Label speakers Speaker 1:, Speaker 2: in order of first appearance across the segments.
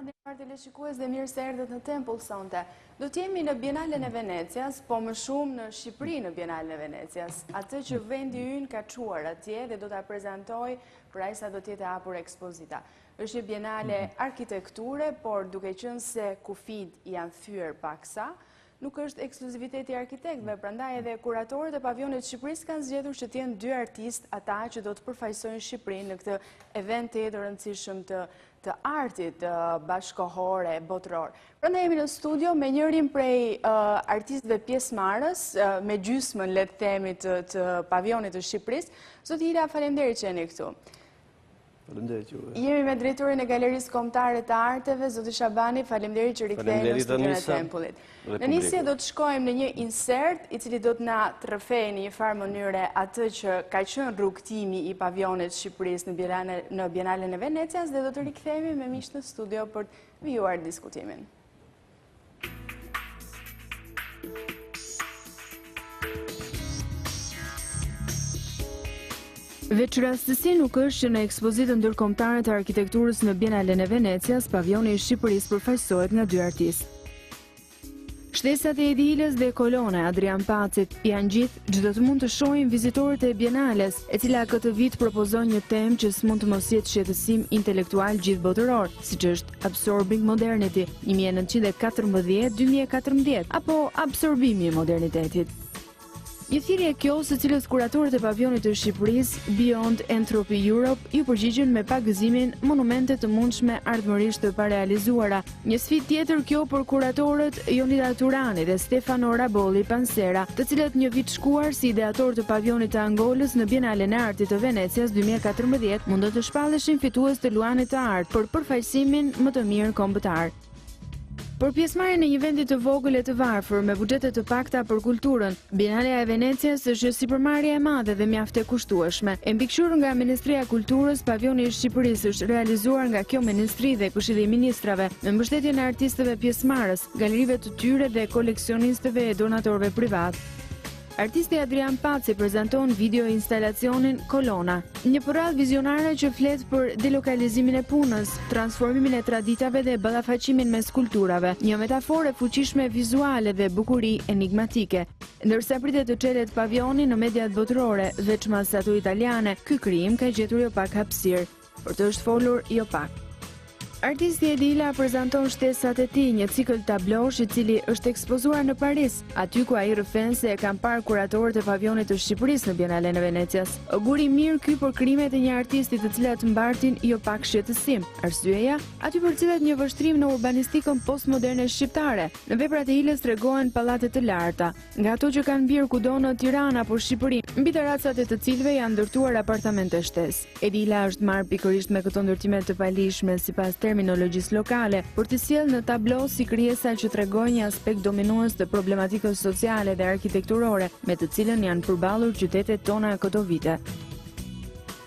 Speaker 1: Adrian shikues dhe mirë se erdhët në Tempull sonte. Do t'jemi në Bienalen e Venecias, po më shumë në Shqipëri në Bienalen e Venecias. Atë që vendi ynë ka çuar atje dhe do ta prezantoj për aq sa do t'jetë hapur ekspozita. Është një bienale arkitekture, por duke qenë se kufijt janë thyer paksa, nuk është ekskluziviteti i arkitektëve, prandaj edhe kuratorët e pavionit të Shqipërisë kanë zgjedhur që të jenë dy artistë ata që do të përfaqësojnë Shqipërinë në këtë event të rëndësishëm të artit bashkëkohor e botëror. Prandaj jemi në studio me njërin prej artistëve pjesëmarrës, me gjysmën le të themi të pavionit të Shqipërisë. Zoti Ila, faleminderit që jeni këtu.
Speaker 2: Faleminderit juve.
Speaker 1: Jemi me drejtorin e Galerisë Kombëtare të Arteve, zoti Shabani, faleminderit që riktheheni në studion e Tempullit. Në nisje do të shkojmë në një insert i cili do të na tërfejë në një farë mënyre atë që ka qenë rrugtimi i pavionit të Shqipërisë në Bienalen e Venecias dhe do të rikthehemi me miq në studio për të vijuar diskutimin. Veç rastësi nuk është që në ekspozitën ndërkombëtare të arkitekturës në Bienalen e Venecias, pavioni i Shqipërisë përfaqësohet nga dy artistë. Shtesat e Edilës dhe Kolona e Adrian Pacit janë gjithë çdo të mund të shohin vizitorët e Bienales, e cila këtë vit propozon një temë që s'mund të mos jetë shqetësim intelektual gjithbotëror, siç është Absorbing Modernity 1914-2014 apo Absorbimi i modernitetit. Një thirrje kjo së cilës kuratorët e pavionit të Shqipërisë, Beyond Entropy Europe, ju përgjigjen me pagëzimin monumente të mundshme ardhmërisht të parealizuara. Një sfidë tjetër kjo për kuratorët Jonida Turani dhe Stefano Rabolli Pansera, të cilët një vit shkuar si ideator të pavionit të Angolës në Bienalen e Artit të Venecias 2014, mundën të shpalleshin fitues të luanit të art për përfaqësimin më të mirë kombëtar. Për pjesëmarrjen në një vendi të vogël e të varfër me buxhete të pakta për kulturën, Bienalja e Venecias është sipërmarrje e madhe dhe mjaft e kushtueshme. E mbikëqyrur nga Ministria e Kulturës, pavioni i Shqipërisë është realizuar nga kjo ministri dhe Këshilli i Ministrave, me mbështetjen e artistëve pjesëmarrës, galerive të tyre dhe koleksionistëve e donatorëve privat. Artisti Adrian Paci prezanton video instalacionin Kolona, një porrallë vizionare që flet për delokalizimin e punës, transformimin e traditave dhe ballafaqimin mes kulturave, një metaforë fuqishme vizuale dhe bukuri enigmatike. Ndërsa pritet të çelet pavioni në mediat botërore, veçmas ato italiane, ky krijim ka gjetur jo pak hapësirë. Për të është folur jo pak. Artisti Edila prezanton shtesat e tij, një cikël tablosh i cili është ekspozuar në Paris, aty ku ai rrëfen se e kanë parë kuratorët e pavionit të Shqipërisë në Bienalen e Venecias. Gur i mirë ky për krimet e një artisti të cilat mbartin jo pak shqetësim. Arsyeja, aty përcillet një vështrim në urbanistikën postmoderne shqiptare. Në veprat e Ilës tregohen pallate të larta, nga ato që kanë mbierë kudo në Tiranë apo Shqipëri, mbi teracat e të cilëve janë ndërtuar apartamente shtesë. Edila është marrë pikërisht me këto ndërtime të palishme sipas terminologjisë lokale, për të sjellë në tablo si krijesa që tregojnë një aspekt dominues të problematikës sociale dhe arkitekturore, me të cilën janë përballur qytetet tona këto vite.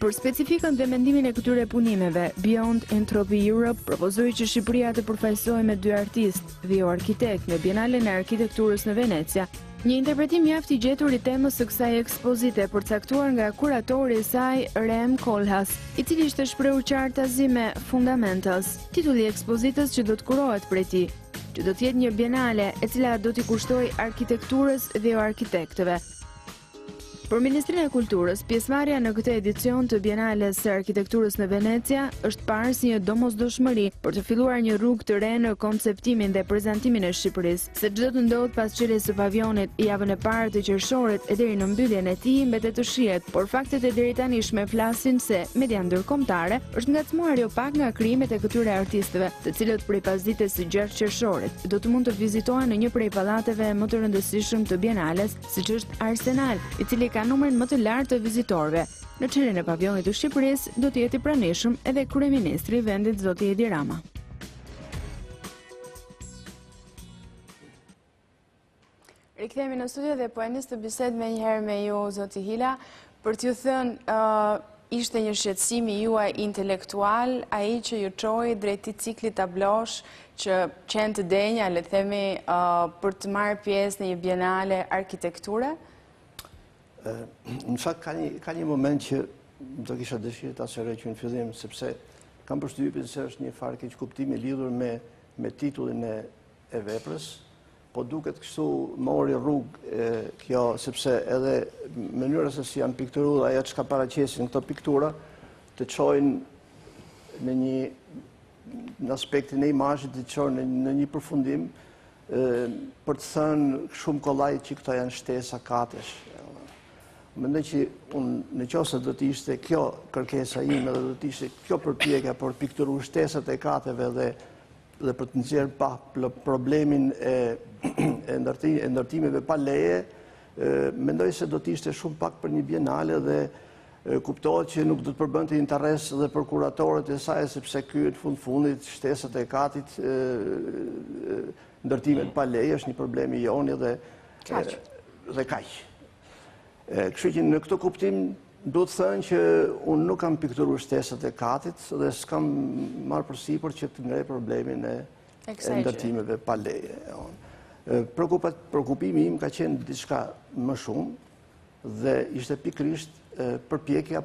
Speaker 1: Për specifikën dhe mendimin e këtyre punimeve, Beyond Entropy Europe propozoi që Shqipëria të përfaqësohej me dy artistë dhe jo arkitekt në Bienalen e Arkitekturës në Venecia. Një interpretim mjaft i gjetur i temës së kësaj ekspozite, përcaktuar nga kuratori i saj Rem Koolhaas, i cili ishte shprehur qartazi me Fundamentals, titulli i ekspozitës që do të kurohet prej tij, që do të jetë një bienale e cila do t'i kushtojë arkitekturës dhe jo arkitektëve. Për Ministrinë e Kulturës, pjesëmarrja në këtë edicion të Bienales së Arkitekturës në Venecia është parë si një domosdoshmëri për të filluar një rrugë të re në konceptimin dhe prezantimin e Shqipërisë. Se çdo të ndodh pas çeljes së pavionit javën e parë të qershorit e deri në mbylljen e tij mbetet të shihet, por faktet e deritanishme flasin se media ndërkombëtare është ngacmuar jo pak nga krijimet e këtyre artistëve, të cilët prej pasdites së 6 qershorit do të mund të vizitohen në një prej pallateve më të rëndësishëm të Bienales, siç është Arsenal, i cili ka numrin më të lartë të vizitorëve. Në çeljen e pavionit të Shqipërisë do të jetë i pranishëm edhe kryeministri i vendit zoti Edi Rama. Rikthehemi në studio dhe po e nis të bisedoj më një herë me ju zoti Hila për t'ju thënë ishte një shqetësim i juaj intelektual ai që ju çoi drejt ciklit tablosh që qenë të denja, le të themi, për të marrë pjesë në një bienale arkitekture?
Speaker 2: Në fakt ka një moment që do kisha dëshirë ta sqaroj që në fillim, sepse kam përshtypjen se është një farë keq kuptimi lidhur me titullin e veprës, po duket kështu mori rrugë kjo, sepse edhe mënyra se si janë pikturuar, ajo çka paraqesin këto piktura, të çojnë në aspektin e imazhit, të çojnë në një përfundim, për të thënë shumë kollaj që këto janë shtesa katesh. Mendoj që në qoftë do të ishte kjo kërkesa ime dhe do të ishte kjo përpjekja për të pikturuar shtesat e kateve dhe për të nxjerrë pa problemin e ndërtimeve pa leje, mendoj se do të ishte shumë pak për një bienale dhe kuptohet që nuk do të përbënte interes dhe për kuratorët e saj, sepse ky në fundit shtesat e katit, ndërtimet pa leje është një problem i joni dhe kaq. Kështu që në këtë kuptim do të thënë që unë nuk kam pikturuar shtesat e katit dhe s'kam marrë përsipër që të ngrej problemin e ndërtimeve pa leje. Shqetësimi im ka qenë diçka më shumë dhe ishte pikërisht përpjekja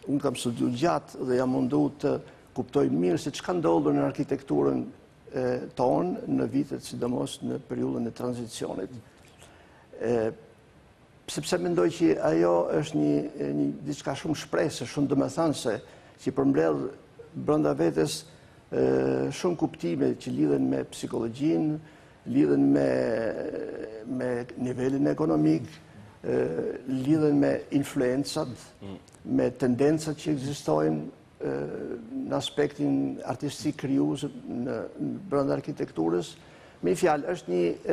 Speaker 2: unë kam studiuar gjatë dhe jam mundu të kuptoj mirë se çka ndodhur në arkitekturën tonë në vitet, sidomos në periudhën e tranzicionit. Sepse mendoj që ajo është një diçka shumë shprehse, shumë domethënëse, që përmbledh brenda vetes shumë kuptime që lidhen me psikologjinë, lidhen me nivelin ekonomik, lidhen me influencat, me tendencat që ekzistojnë në aspektin artistik krijues brenda arkitekturës. Me fjalë,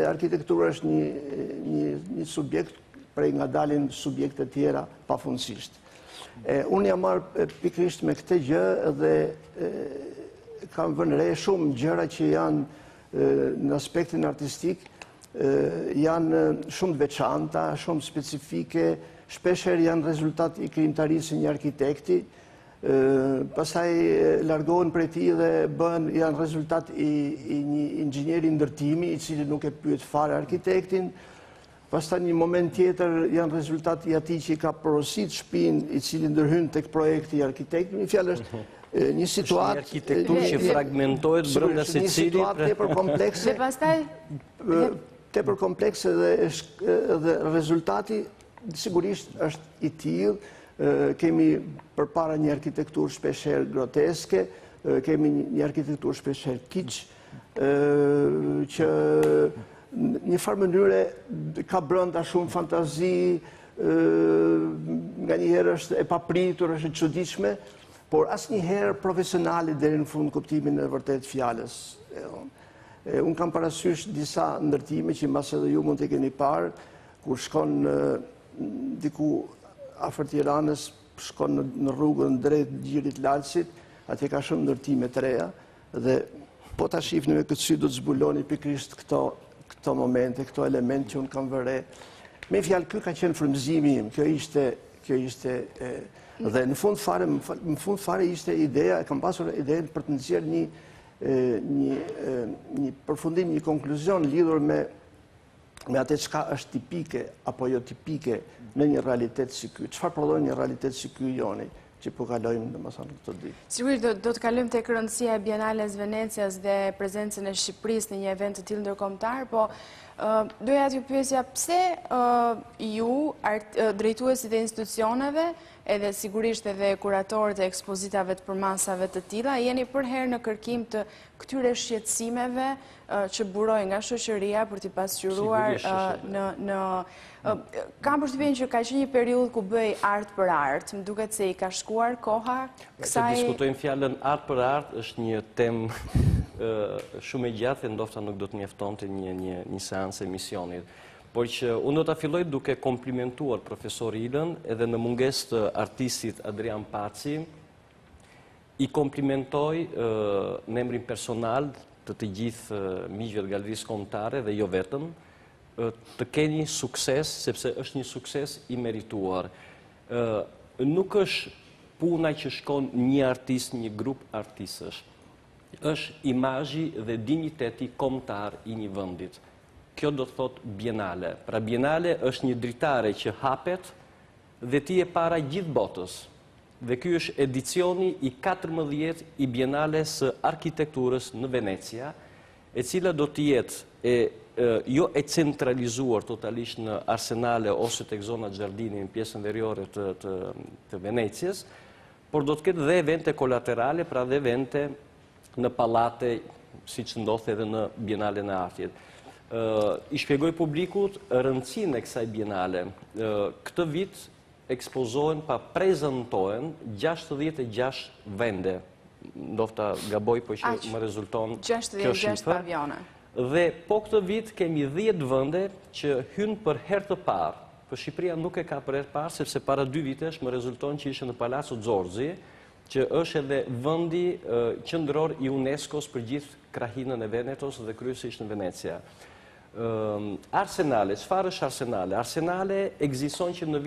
Speaker 2: arkitektura është një subjekt prej nga dalin subjekte tjera pafundësisht. Unë jam marrë pikërisht me këtë gjë dhe kam vënë re shumë gjëra që janë në aspektin artistik, janë shumë veçanta, shumë specifike, shpeshherë janë rezultat i krijimtarisë së një arkitekti, pastaj largohen prej tij dhe janë rezultat i një inxhinieri ndërtimi i cili nuk e pyet fare arkitektin. Pastaj një moment tjetër janë rezultat i atij që i ka porosit shtëpinë, i cili ndërhyn tek projekti i arkitektit. Në fjalë është një situatë
Speaker 3: një arkitekturë që fragmentohet brenda secilit.
Speaker 2: Një situatë tepër komplekse.
Speaker 1: Dhe pastaj
Speaker 2: tepër komplekse dhe rezultati sigurisht është i tillë. Kemi përpara një arkitekturë shpeshherë groteske, kemi një arkitekturë shpeshherë kiç, që në një farë mënyre ka brenda shumë fantazi, nganjëherë është e papritur, është e çuditshme, por asnjëherë profesionale deri në fund kuptimin e vërtet fjalës. Unë kam parasysh disa ndërtime që mbas edhe ju mund të keni parë, kur shkon diku afër Tiranës, shkon në rrugën drejt Gjirit Lalësit, atje ka shumë ndërtime të reja dhe po ta shihni me këtë sy do të zbuloni pikërisht këto momente, këto elemente që unë kam vëre. Me fjalë, ky ka qenë frymëzimi im, kjo ishte dhe në fund fare ishte ideja, kam pasur idenë për të nxjerrë një përfundim, një konkluzion lidhur me atë çka është tipike apo jo tipike në një realitet si ky. Çfarë prodhon një realitet si ky joni që po kalojmë domethënë këtë ditë?
Speaker 1: Sigurisht do të kalojmë tek rëndësia e Bienales Venecias dhe prezencën e Shqipërisë në një event të tillë ndërkombëtar, po doja t'ju pyesja pse ju, drejtuesit e institucioneve, edhe sigurisht edhe kuratorët e ekspozitave të përmasave të tilla, jeni për herë në kërkim të këtyre shqetësimeve që burojnë nga shoqëria për t'i pasqyruar në kam përshtypjen që ka qenë një periudhë ku bëj art për art, më duket se i ka shkuar koha kësaj.
Speaker 3: Të diskutojmë fjalën art për art është një temë shumë e gjatë dhe ndoshta nuk do të mjaftonte një seancë emisionit. Por që unë do të filloj duke komplimentuar profesor Ilën edhe në munges të artistit Adrian Paci, i komplimentoj në emrin personal të gjithë miqve të Galerisë Kombëtare dhe jo vetëm, të keni sukses, sepse është një sukses i merituar. Nuk është puna që shkon një artist, një grup artistësh. Është imazhi dhe digniteti kombëtar i një vendit. Kjo do të thotë bienale. Pra bienale është një dritare që hapet dhe ti e para gjithë botës. Dhe ky është edicioni i 14 i Bienales së Arkitekturës në Venecia, e cila do të jetë jo e centralizuar totalisht në Arsenale ose tek zona Giardini në pjesën veriore të Venecias, por do të ketë dhe evente kolaterale, pra dhe evente në pallate, siç ndodh edhe në Bienalen e Artit. I shpjegoj publikut rëndësinë e kësaj bienale. Këtë vit ekspozohen pa prezantohen 66 vende. Ndofta gaboj, po që më rezulton kjo shifër.
Speaker 1: 66 pavione.
Speaker 3: Dhe po këtë vit kemi 10 vende që hynë për herë të parë. Për Shqipëria nuk e ka për herë parë, sepse para 2 vitesh më rezulton që ishte në Palazzo Zorzi, që është edhe vendi qendror i UNESCO-s për gjithë krahinën e Venetos dhe kryesisht në Venecia. Arsenale, çfarë është Arsenale? Arsenale ekziston që në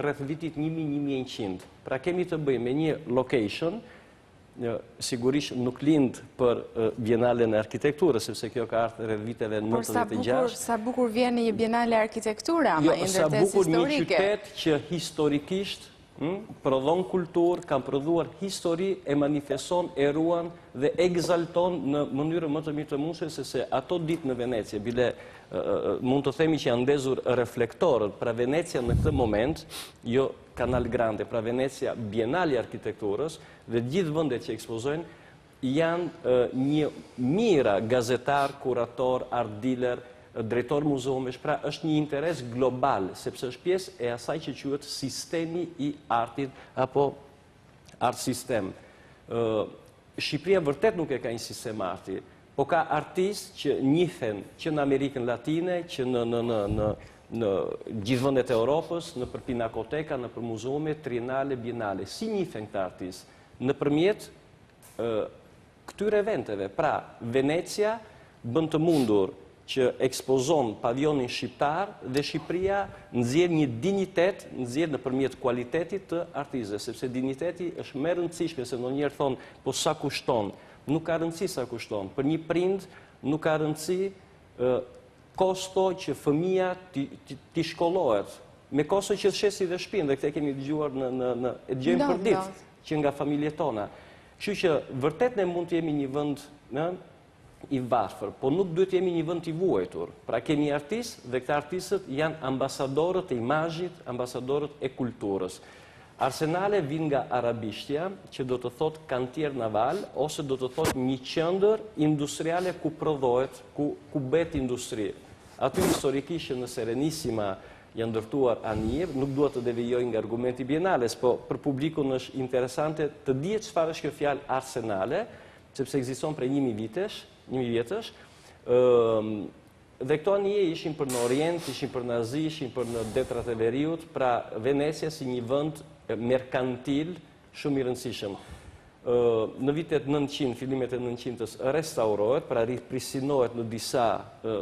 Speaker 3: rreth vitit 1100. Pra kemi të bëjmë me një location, sigurisht nuk lind për Bienalen e Arkitekturës, sepse kjo ka ardhur rreth viteve 96.
Speaker 1: Por sa bukur vjen një Bienale Arkitektura, ama
Speaker 3: sa bukur një qytet që historikisht prodhon kulturë, kanë prodhuar histori, e manifeston, e ruan dhe egzalton në mënyrë më të mirë të mundshme, se ato ditë në Venecie, bile mund të themi që janë ndezur reflektorët, pra Venecia në këtë moment, jo Canal Grande, pra Venecia Bienali Arkitekturës, dhe gjithë vendet që ekspozojnë, janë një mira gazetar, kurator, art dealer, drejtor muzeumesh, pra është një interes global, sepse është pjesë e asaj që quhet sistemi i artit, apo art system. Shqipëria vërtet nuk e ka një sistem arti, po ka artistë që njihen që në Amerikën Latine, që në gjithë vendet e Europës, në për pinakoteka, në për muzeume, trienale, bienale. Si njihen këta artistë? Nëpërmjet këtyre eventeve. Pra, Venecia bën të mundur që ekspozon pavionin shqiptar dhe Shqipëria nxjerr një dignitet, nxjerr nëpërmjet kualitetit të artistëve, sepse digniteti është më e rëndësishme, se ndonjëherë thon, po sa kushton? Nuk ka rëndësi sa kushton. Për një prind nuk ka rëndësi kosto që fëmia ti shkollohet, me kosto që shesi dhe shtëpinë, dhe këtë kemi dëgjuar e dëgjojmë për ditë që nga familjet tona. Kështu që vërtet ne mund të jemi një vend i varfër, po nuk duhet jemi një vend i vuajtur. Pra kemi artistë dhe këta artistët janë ambasadorët e imazhit, ambasadorët e kulturës. Arsenale vin nga arabishtja, që do të thot kantier naval, ose do të thot një qendër industriale ku prodhohet, ku bëhet industri. Aty historikisht në Serenissima janë ndërtuar anijë, nuk duhet të devijoj nga argumenti bienales, po për publikun është interesante të dihet çfarë është kjo fjalë Arsenale, sepse ekziston prej 1000 vjetësh, dhe këto anije ishin për në Orient, ishin për në Azi, ishin për në detrat e veriut, pra Venecia si një vend merkantil shumë i rëndësishëm. Në vitet 900, fillimet e 900-ës, restaurohet, pra riprisinohet në disa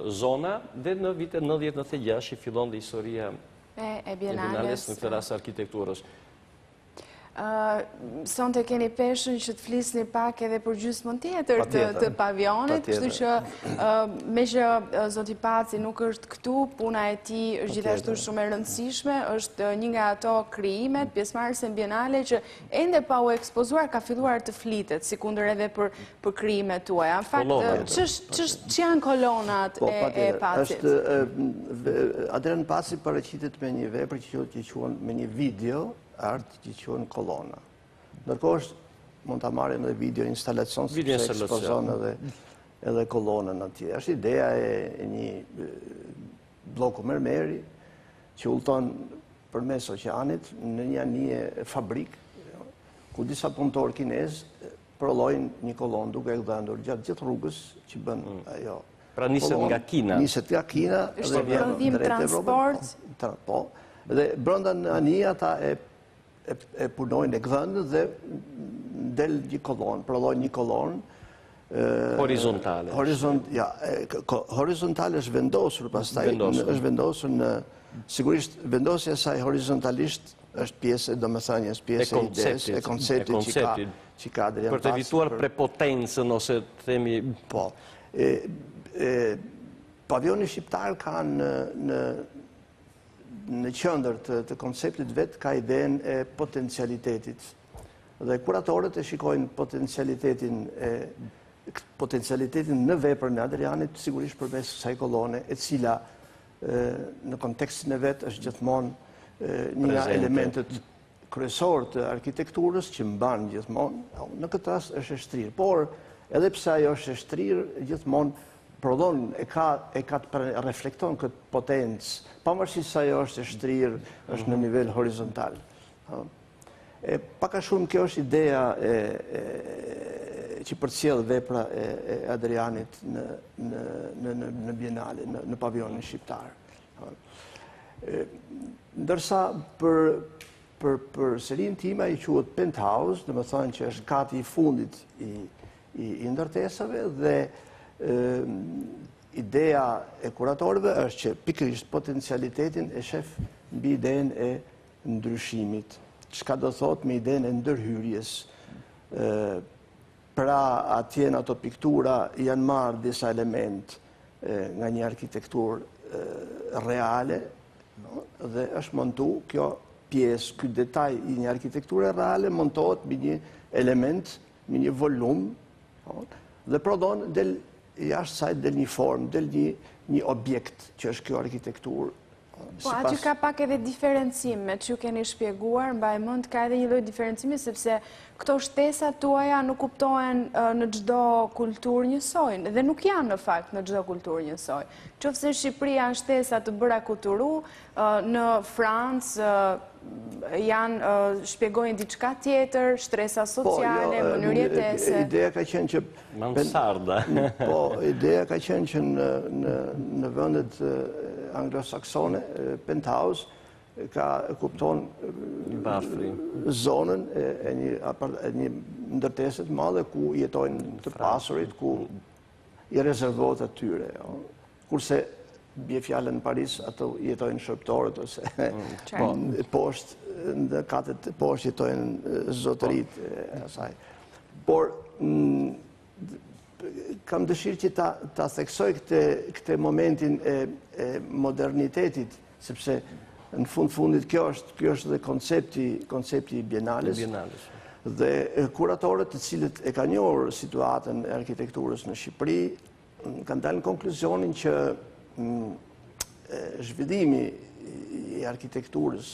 Speaker 3: zona, dhe në vitet 90-96 i fillon dhe historia e Bienales në këtë rast arkitekturës.
Speaker 1: Sonte keni peshën që të flisni pak edhe për gjysmën tjetër të pavionit, kështu që me që zoti Paci nuk është këtu, puna e tij është gjithashtu shumë e rëndësishme, është një nga ato krijimet, pjesëmarrëse në Bienale që ende pa u ekspozuar ka filluar të flitet, sikundër edhe për krijimet tuaja. Në fakt, që janë kolonat e Pacit?
Speaker 2: Adrian Paci paraqitet me një vepër që quhen me një video art që quhen kolona. Ndërkohë mund ta marrim edhe video instalacion, sepse ekspozon edhe kolonën atje. Është ideja e një bloku mermeri që udhton përmes oqeanit në një anije fabrik, ku disa punëtorë kinezë prodhojnë një kolonë duke e dhëndur gjatë gjithë rrugës që bën ajo.
Speaker 3: Pra niset nga Kina.
Speaker 2: Niset nga Kina
Speaker 1: dhe vjen drejt transport.
Speaker 2: Po. Dhe brenda në anije ata e punojnë e gdhënë dhe del një kolonë, prodhojnë një kolonë
Speaker 3: horizontale.
Speaker 2: Horizontale është vendosur, pastaj është vendosur në, sigurisht vendosja e saj horizontalisht është pjesë e domethënies, pjesë e idesë, e konceptit që ka Adrian Paci.
Speaker 3: Për të evituar prepotencën ose të themi.
Speaker 2: Po. Pavioni shqiptar ka në qendër të konceptit vet ka idenë e potencialitetit Dhe kuratorët e shikojnë potencialitetin në veprën e Adrianit, sigurisht përmes kësaj kolone, e cila në kontekstin e vetë është gjithmonë një nga elementet kryesor të arkitekturës që mban gjithmonë, në këtë rast është e shtrirë. Por, edhe pse ajo është e shtrinë, gjithmonë prodhon e ka të reflekton këtë potencë, pavarësisht se ajo është e shtrinë, është në nivel horizontal. Pak a shumë kjo është ideja që përcjell vepra e Adrianit në Bienale, në pavionin shqiptar. Ndërsa për serinë time ai quhet Penthouse, domethënë që është kati i fundit i ndërtesave dhe ideja e kuratorëve është që pikërisht potencialitetin e shef mbi idenë e ndryshimit. Çka do thot me idenë e ndërhyrjes. Pra atje në ato piktura janë marrë disa element nga një arkitekturë reale dhe është montu kjo pjesë, ky detaj i një arkitekture reale montohet me një element, me një volum dhe prodhon del jashtë saj del një formë, del një objekt që është kjo arkitekturë.
Speaker 1: Po, aty ka pak edhe diferencime, që ju keni shpjeguar, mbaj mend ka edhe një lloj diferencimi, sepse këto shtesat tuaja nuk kuptohen në çdo kulturë njësoj, dhe nuk janë në fakt në çdo kulturë njësoj. Qofse në Shqipëri janë shtesa të bëra kuturu, në Francë janë shpjegojnë diçka tjetër, shtresa sociale, mënyrë jetese.
Speaker 2: Ideja ka qenë që
Speaker 3: mansarda.
Speaker 2: Po, ideja ka qenë që në vendet anglosaksone, Penthouse ka kupton zonën e një ndërtese të madhe ku jetojnë të pasurit, ku i rezervohet atyre. Kurse bie fjalën në Paris, ato jetojnë shërptorët ose poshtë, në katët poshtë jetojnë zotërit e asaj. Por kam dëshirë që ta theksoj këtë momentin e modernitetit, sepse në fundit kjo është dhe koncepti i Bienales. Dhe kuratorët të cilët e ka njohur situatën e arkitekturës në Shqipëri, kanë dalë në konkluzionin që zhvillimi i arkitekturës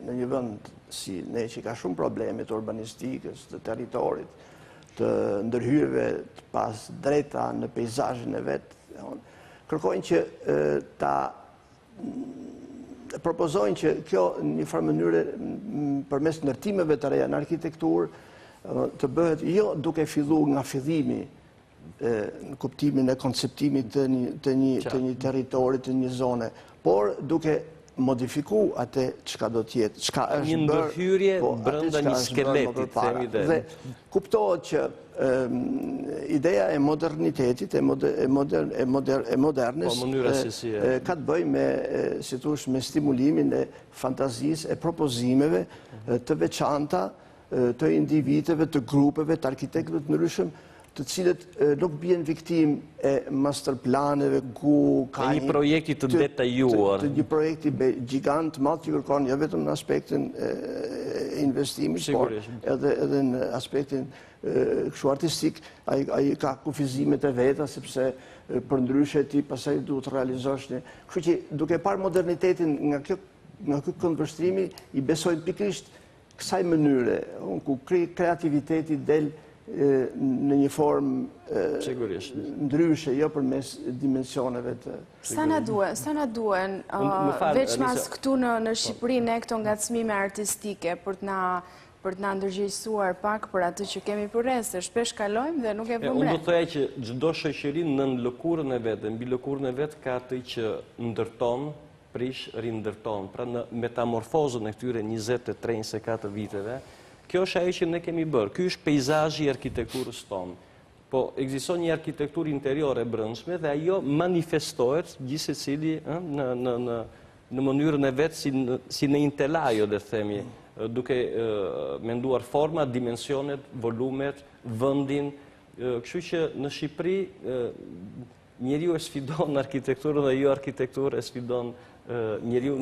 Speaker 2: në një vend si ne që ka shumë probleme të urbanistikës, të territorit, të ndërhyrjeve të pas drejta në peizazhin e vet, kërkojnë që propozojnë që kjo në një farë mënyre përmes ndërtimeve të reja në arkitekturë të bëhet jo duke filluar nga fillimi në kuptimin e konceptimit të një territori, të një zone, por duke modifiku atë çka do të jetë, çka është
Speaker 3: një ndërhyrje brenda një skeletit, themi dhe.
Speaker 2: Dhe kuptohet që ideja e modernitetit, e modernës, ka të bëjë me, si thush, me stimulimin e fantazisë, e propozimeve të veçanta, të individëve, të grupeve, të arkitektëve të ndryshëm, të cilët nuk bien viktim e masterplaneve ku ka
Speaker 3: një projekti të detajuar.
Speaker 2: Një projekti gjigant, madh që kërkon jo vetëm në aspektin e investimit, por edhe në aspektin kështu artistik, ai ka kufizimet e veta, sepse për ndryshe ti pastaj duhet të realizosh një. Kështu që duke parë modernitetin nga ky këndvështrimi, i besojnë pikërisht kësaj mënyre, ku kreativiteti del në një formë ndryshe, jo përmes dimensioneve të...
Speaker 1: Sa na duen, veç mas këtu në Shqipëri, ne këto ngacmime artistike për të na ndërgjegjësuar pak për atë që kemi përres, se shpesh kalojmë dhe nuk e vëmë re.
Speaker 3: Unë do të thoya që çdo shoqëri në lëkurën e vet, mbi lëkurën e vet ka atë që ndërton, prish, rindërton. Pra në metamorfozën e këtyre 20-24 viteve, kjo është ajo që ne kemi bërë. Ky është peizazhi i arkitekturës tonë. Po ekziston një arkitekturë interiore e brendshme dhe ajo manifestohet gjithsecili në mënyrën e vet si në intelajo, le të themi, duke menduar forma, dimensionet, volumet, vendin. Kështu që në Shqipëri njeriu e sfidon arkitekturën dhe jo arkitektura e sfidon njeriu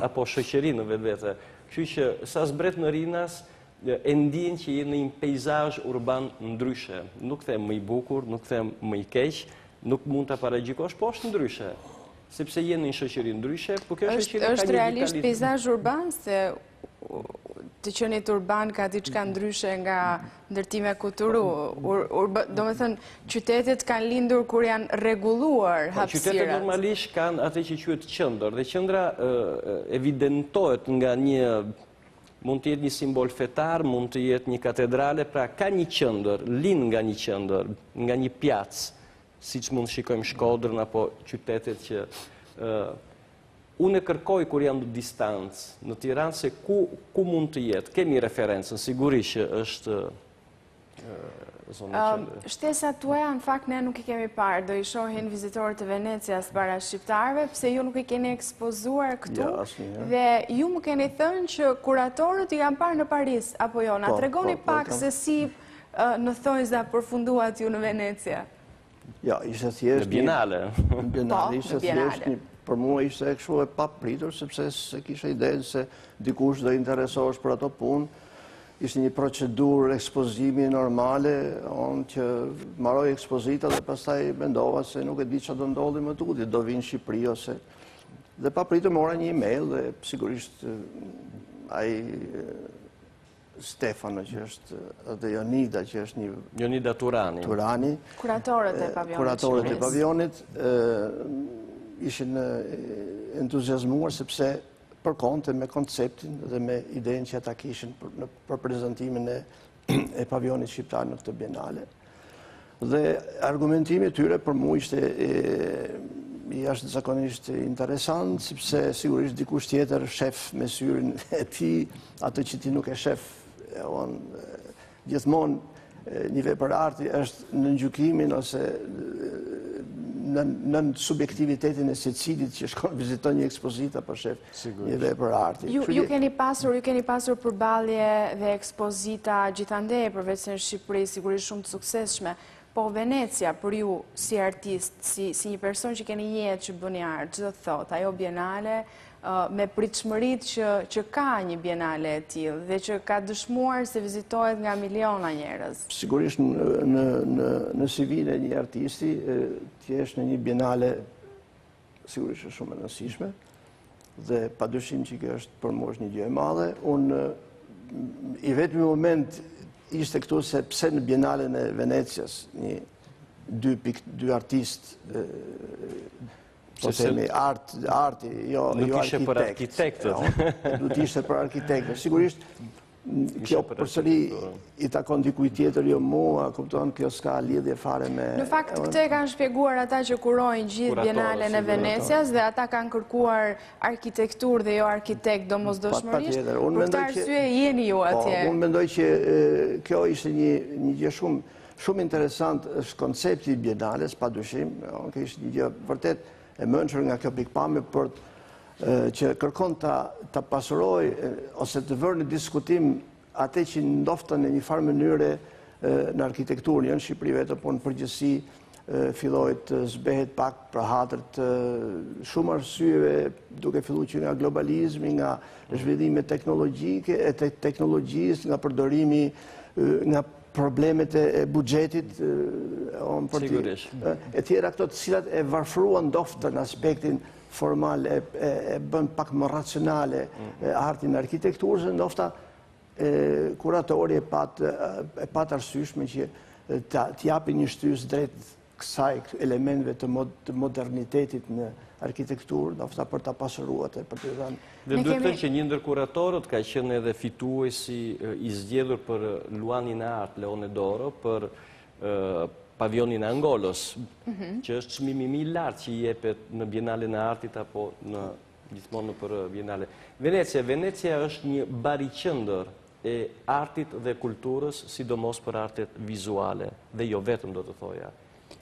Speaker 3: apo shoqërinë në vetvete. Kështu që sa zbret në Rinas, e ndjen që je në një peizazh urban ndryshe. Nuk them më i bukur, nuk them më i keq, nuk mund ta paragjikosh, po është ndryshe. Sepse je në një shoqëri ndryshe, po kjo shoqëri ka një
Speaker 1: Është realisht peizazh urban se të qenit urban ka diçka ndryshe nga ndërtime kulturu. Do me thënë, qytetet kanë lindur kur janë rregulluar hapësirat.
Speaker 3: Qytetet normalisht kanë atë që quhet qendër, dhe qendra evidentohet nga një, mund të jetë një simbol fetar, mund të jetë një katedrale, pra ka një qendër, lind nga një qendër, nga një pjacë, siç mund shikojmë Shkodrën apo qytetet që unë e kërkoj kur jam në distancë në Tiranë se ku mund të jetë. Kemi referencën, sigurisht që është zonë qendër.
Speaker 1: Shtesat tuaja, në fakt, ne nuk i kemi parë. Do i shohin vizitorët e Venecias para shqiptarëve, pse ju nuk i keni ekspozuar këtu.
Speaker 2: Ja, asnjëherë.
Speaker 1: Dhe ju më keni thënë që kuratorët i kanë parë në Paris, apo jo? Na tregoni pak se si në thojza përfunduat ju në Venecia.
Speaker 2: Ja, ishte thjesht
Speaker 3: Në Bienale.
Speaker 2: Në Bienale, ishte thjesht
Speaker 1: Bienale.
Speaker 2: për mua ishte kështu e papritur, sepse se kisha idenë se dikush do interesohesh për ato punë. Ishte një procedurë ekspozimi normale, on që maroj ekspozita dhe pastaj mendova se nuk e di që do ndodhi më tutje, do vinë në Shqipëri ose... Dhe papritur mora një email dhe sigurisht ai Stefano që është, dhe Jonida që është një...
Speaker 3: Jonida Turani.
Speaker 1: Kuratorët e pavionit.
Speaker 2: Kuratorët e pavionit ishin entuziazmuar sepse përkonte me konceptin dhe me idenë që ata kishin për prezantimin e pavionit shqiptar në këtë bienale. Dhe argumentimi tyre për mua ishte jashtëzakonisht interesant, sepse sigurisht dikush tjetër shef me syrin e tij atë që ti nuk e shef. Gjithmonë një vepër arti është në gjykimin ose në subjektivitetin e secilit që shkon viziton një ekspozita për shef një vepër arti.
Speaker 1: Ju keni pasur përballje dhe ekspozita gjithandej përveç në Shqipëri, sigurisht shumë të suksesshme. Po Venecia për ju si artist, si një person që keni jetë që bëni art, çdo thot, ajo bienale me pritshmëritë që ka një bienale e tillë dhe që ka dëshmuar se vizitohet nga miliona njerëz.
Speaker 2: Sigurisht në CV-n e një artisti, ti jesh në një bienale sigurisht është shumë e rëndësishme dhe padyshim që kjo është për mua është një gjë e madhe. Unë i vetmi moment ishte këtu se pse në bienalen e Venecias dy artist po themi arti, jo
Speaker 3: ishe për arkitektët.
Speaker 2: Du t'ishte për arkitektët. Sigurisht, kjo përsëri i takon dikuj tjetër, jo mua, kupton, kjo s'ka lidhje fare me...
Speaker 1: Në fakt, këtë kanë shpjeguar ata që kurojnë gjithë bienalen e Venecias dhe ata kanë kërkuar arkitektur dhe jo arkitekt domosdoshmërisht. Për këtë arsye jeni ju atje.
Speaker 2: Unë mendoj që kjo ishte një gjë shumë interesant, është koncepti i bienales, padyshim, kjo ishte një gjë vërtet e mençur nga kjo pikpamje për që kërkon ta pasuroj ose të vërë në diskutim atë që ndoftën në një farë mënyre në arkitekturën, jo në Shqipëri vetëm, por në përgjithësi filloi të zbehet pak për hatër të shumë arsyeve, duke filluar që nga globalizmi, nga zhvillime teknologjike, teknologjisë, nga përdorimi, nga problemet e buxhetit, e tjera këto të cilat e varfruan ndoftën në aspektin formal, e bën pak më racionale artin e arkitekturës, ndofta kuratori e pat arsyeshme që t'japi një shtys drejt kësaj elementeve të modernitetit në arkitekturë, ndofta për ta pasuruar e për të dhënë.
Speaker 3: Dhe duhet të thënë që një ndër kuratorët ka qenë edhe fituesi i zgjedhur për Luanin e Art Leone d'Oro për pavionin e Angolos, që është çmimi më i lartë që i jepet në Bienalen e Artit apo gjithmonë për Bienale. Venecia është një bariqendër e artit dhe kulturës, sidomos për artet vizuale, dhe jo vetëm do të thoja.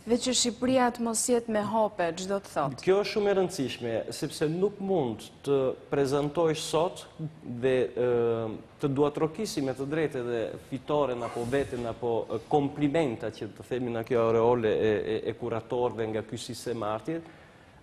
Speaker 1: Dhe që Shqipëria të mos jetë me hope, çdo të thotë.
Speaker 3: Kjo është shumë e rëndësishme, sepse nuk mund të prezantojsh sot dhe të duatrokisi me të drejtë dhe fitoren apo veten apo komplimenta që të themi në kjo aureole e kuratorëve nga ky sistem artit,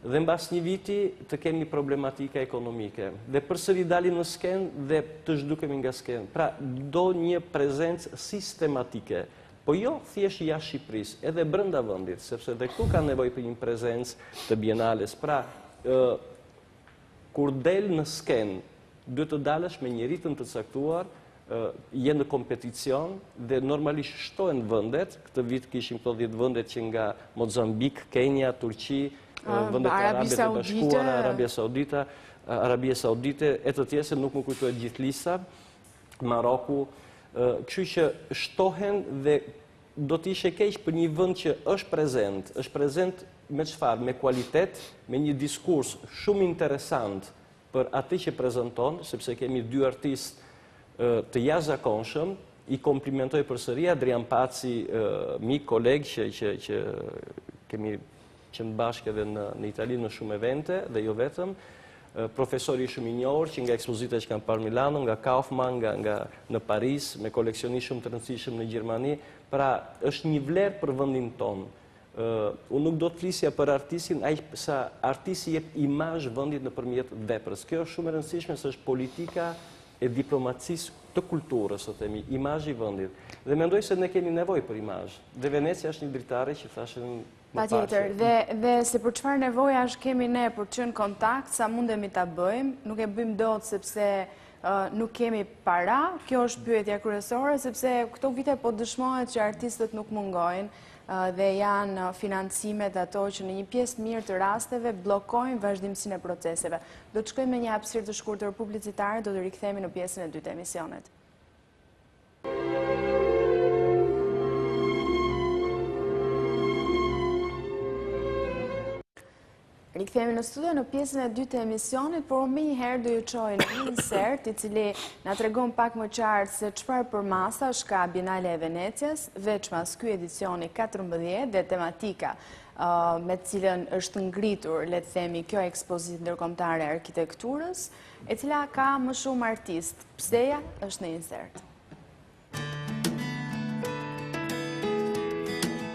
Speaker 3: dhe mbas një viti të kemi problematika ekonomike. Dhe përsëri dalim në skenë dhe të zhdukemi nga skenë. Pra, do një prezencë sistematike, po jo thjesht jashtë Shqipërisë, edhe brenda vendit, sepse dhe këtu ka nevojë për një prezencë të bienales. Pra, kur del në skenë, duhet të dalësh me një ritëm të caktuar, jenë në kompeticion dhe normalisht shtohen vendet. Këtë vit kishim këto 10 vendet që nga Mozambik, Kenya, Turqi, vendet Arabe të Bashkuara, Arabia Saudite, e të tjerë se nuk më kujtohet gjithë lista, Maroku, kështu që shtohen dhe do të ishe keq për një vend që është prezent me çfarë? Me kualitet, me një diskurs shumë interesant për atë që prezanton, sepse kemi 2 artistë të jashtëzakonshëm. I komplimentoj përsëri Adrian Paci, mik, koleg që kemi qenë bashkë edhe në Itali në shumë evente dhe jo vetëm, profesori shumë i njohur që nga ekspozita që kanë parë Milano, nga Kaufman, nga në Paris, me koleksionistë shumë të rëndësishëm në Gjermani. Pra, është një vlerë për vendin tonë. Unë nuk do të flisja për artistin, aq sa artisti jep imazh vendit nëpërmjet veprës. Kjo është shumë e rëndësishme, se është politika e diplomacisë të kulturës, o themi, imazhi i vendit. Dhe mendoj se ne kemi nevojë për imazh. Dhe Venecia është një dritare që thashën më
Speaker 1: patjetër, dhe se për çfarë nevojash kemi ne për të qenë kontakt, sa mundemi ta bëjmë, nuk e bëjmë dot sepse nuk kemi para. Kjo është pyetja kryesore, sepse këto vite po dëshmohet që artistët nuk mungojnë dhe janë financimet ato që në një pjesë mirë të rasteve bllokojnë vazhdimsinë e proceseve. Do të shkojmë me një hapësirë të shkurtër publicitare, do të rikthehemi në pjesën e dytë të emisionit. Rikthehemi në studio në pjesën e dytë të emisionit, por më njëherë do ju çoj në një insert i cili na tregon pak më qartë se çfarë përmasash ka Bienale e Venecias, veç mas ky edicioni 14 dhe tematika me cilën është ngritur, le të themi, kjo ekspozitë ndërkombëtare e arkitekturës, e cila ka më shumë artist. Pseja është në insert.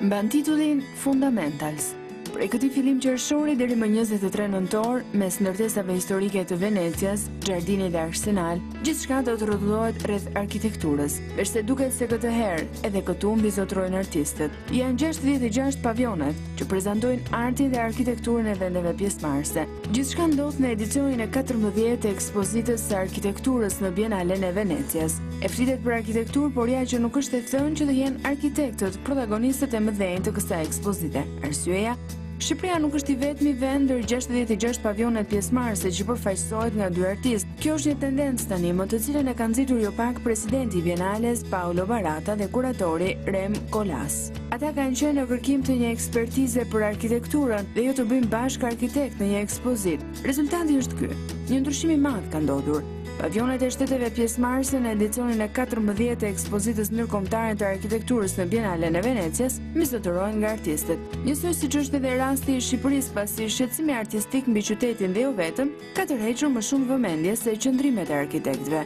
Speaker 1: Mban titullin Fundamentals. Prej këtij fillim qershori deri më 23 nëntor, mes ndërtesave historike të Venecias, Giardini dhe Arsenal, gjithçka do të rrotullohet rreth arkitekturës, veçse duket se këtë herë edhe këtu mbizotrojnë artistët. Janë 66 pavionet që prezantojnë artin dhe arkitekturën e vendeve pjesëmarrëse. Gjithçka ndodh në edicionin e 14 të ekspozitës së arkitekturës në Bienalen e Venecias. E flitet për arkitekturë, por ja që nuk është e thënë që të jenë arkitektët protagonistët e mëdhenj të kësaj ekspozite. Arsyeja, Shqipëria nuk është i vetmi vend ndër 66 pavionet pjesëmarrëse që përfaqësohet nga 2 artistë. Kjo është një tendencë tani, më të cilën e ka nxitur jo pak presidenti i Bienales Paolo Barata dhe kuratori Rem Koolhaas. Ata kanë qenë në kërkim të një ekspertize për arkitekturën dhe jo të bëjmë bashkë arkitekt në një ekspozitë. Rezultati është ky. Një ndryshim i madh ka ndodhur. Pavionet e shteteve pjesëmarrëse në edicionin e 14 të ekspozitës ndërkombëtare të arkitekturës në Bienalen e Venecias mbizotrohen nga artistët. Njësoj siç është edhe rasti i Shqipërisë, pasi shqetësimi artistik mbi qytetin dhe jo vetëm ka tërhequr më shumë vëmendje se qëndrimet e arkitektëve.